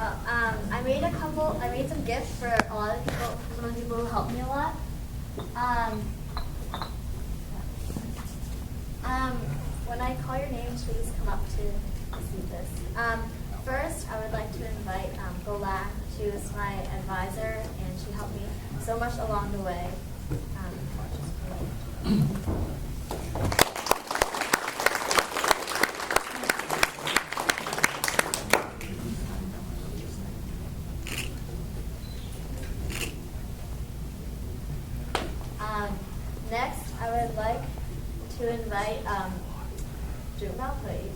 I made some gifts for a lot of people, some of the people who helped me a lot. When I call your names, please come up to receive this. First, I would like to invite Gola. She was my advisor, and she helped me so much along the way. Next, I would like to invite Junbao, please.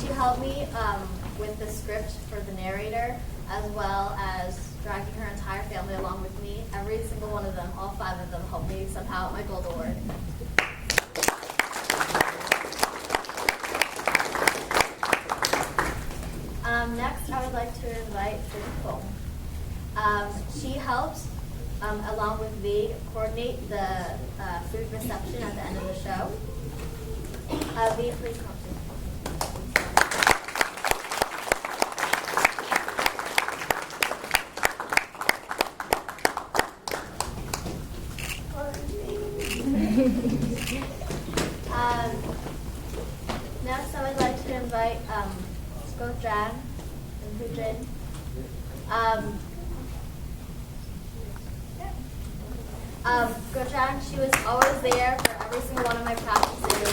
She helped me with the script for the narrator, as well as dragging her entire family along with me. Every single one of them, all 5 of them, helped me somehow at my Gold Award. Next, I would like to invite Nicole. She helped, along with me, coordinate the food reception at the end of the show. V, please come. Next, I would like to invite Go Jan and Hu-Jin. Go Jan, she was always there for every single one of my practices.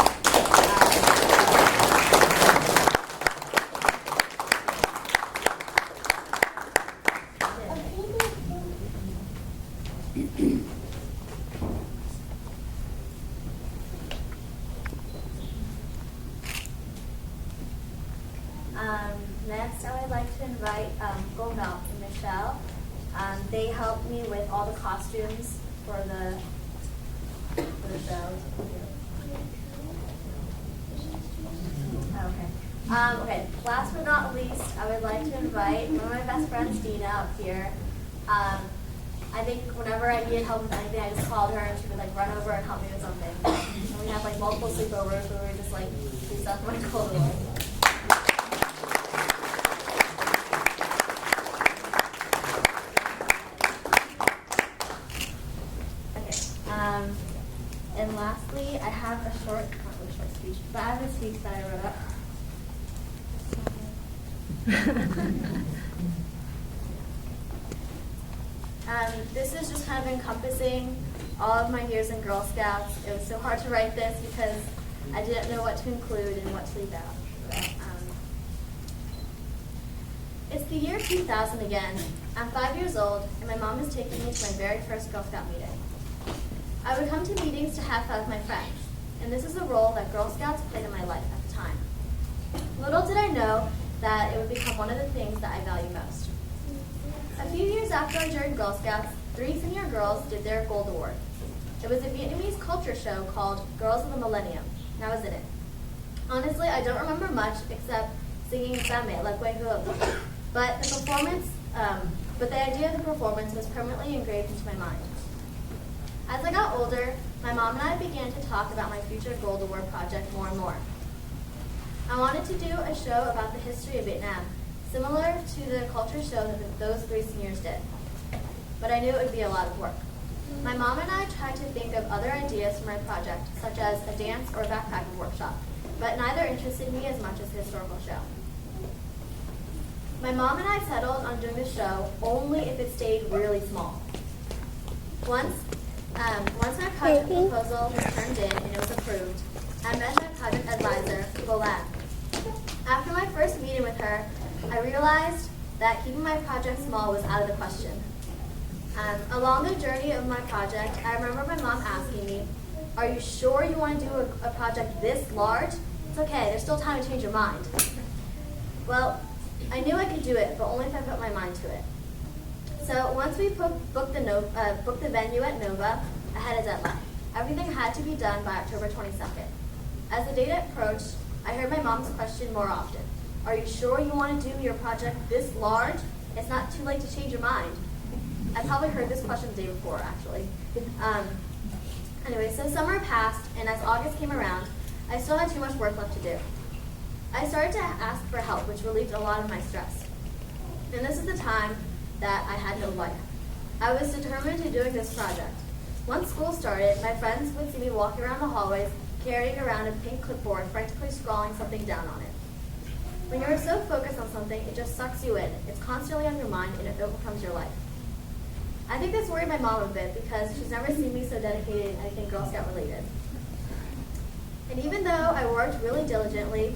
Next, I would like to invite Gomel and Michelle. They helped me with all the costumes for the show. Okay. Last but not least, I would like to invite one of my best friends, Dina, up here. I think whenever I needed help with anything, I just called her and she would run over and help me with something. And we had multiple sleepovers where we would just do stuff in my cold room. And lastly, I have a not really short speech, but I have a speech that I wrote up. This is just kind of encompassing all of my years in Girl Scouts. It was so hard to write this because I didn't know what to include and what to leave out. But, it's the year 2000 again. I'm 5 years old, and my mom is taking me to my very first Girl Scout meeting. I would come to meetings to have fun with my friends, and this is a role that Girl Scouts played in my life at the time. Little did I know that it would become one of the things that I value most. A few years after I joined Girl Scouts, 3 senior girls did their Gold Award. It was a Vietnamese culture show called Girls of the Millennium, and I was in it. Honestly, I don't remember much except singing Ba Mẹ La Quê Hương, but the idea of the performance was permanently engraved into my mind. As I got older, my mom and I began to talk about my future Gold Award project more and more. I wanted to do a show about the history of Vietnam, similar to the culture show that those 3 seniors did. But I knew it would be a lot of work. My mom and I tried to think of other ideas for my project, such as a dance or backpacking workshop, but neither interested me as much as the historical show. My mom and I settled on doing the show only if it stayed really small. Once my project proposal was turned in and it was approved, I met my project advisor, Golan. After my first meeting with her, I realized that keeping my project small was out of the question. Along the journey of my project, I remember my mom asking me, "Are you sure you want to do a project this large? It's okay, there's still time to change your mind." Well, I knew I could do it, but only if I put my mind to it. So once we booked the venue at Nova, I had a deadline. Everything had to be done by October 22nd. As the date approached, I heard my mom's question more often. "Are you sure you want to do your project this large? It's not too late to change your mind." I probably heard this question the day before, actually. Anyway, so summer passed, and as August came around, I I still had too much work left to do. I started to ask for help, which relieved a lot of my stress. And this is the time that I had no life. I was determined to doing this project. Once school started, my friends would see me walking around the hallways carrying around a pink clipboard, frantically scrawling something down on it. When you're so focused on something, it just sucks you in. It's constantly on your mind and it overcomes your life. I think this worried my mom a bit because she's never seen me so dedicated in anything Girl Scout related. And even though I worked really diligently,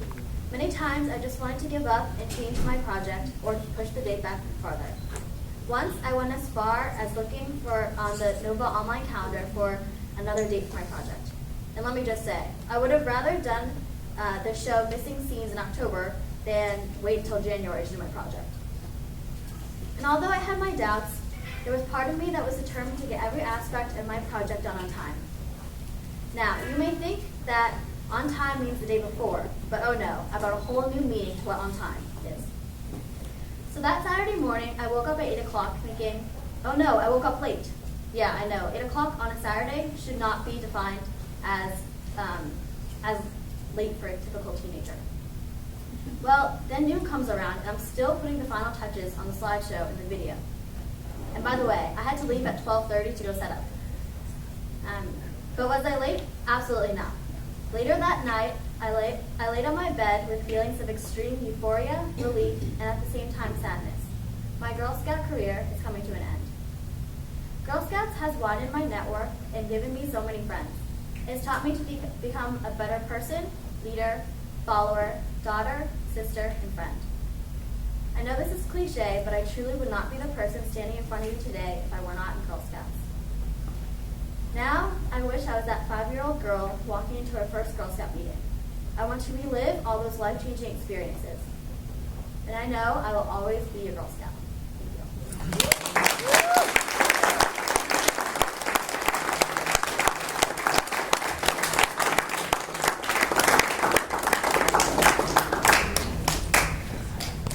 many times I just wanted to give up and change my project or to push the date back farther. Once I went as far as looking on the Nova online calendar for another date for my project. And let me just say, I would have rather done the show Missing Scenes in October than wait until January to do my project. And although I had my doubts, there was part of me that was determined to get every aspect of my project done on time. Now, you may think that on time means the day before, but oh no, I brought a whole new meaning to what on time is. So that Saturday morning, I woke up at 8 o'clock thinking, oh no, I woke up late. Yeah, I know, 8 o'clock on a Saturday should not be defined as late for a typical teenager. Well, then noon comes around, and I'm still putting the final touches on the slideshow and the video. And by the way, I had to leave at 12:30 to go set up. But was I late? Absolutely not. Later that night, I laid on my bed with feelings of extreme euphoria, relief, and at the same time sadness. My Girl Scout career is coming to an end. Girl Scouts has widened my network and given me so many friends. It's taught me to become a better person, leader, follower, daughter, sister, and friend. I know this is cliche, but I truly would not be the person standing in front of you today if I were not in Girl Scouts. Now, I wish I was that 5-year-old girl walking into her first Girl Scout meeting. I want to relive all those life-changing experiences. And I know I will always be a Girl Scout.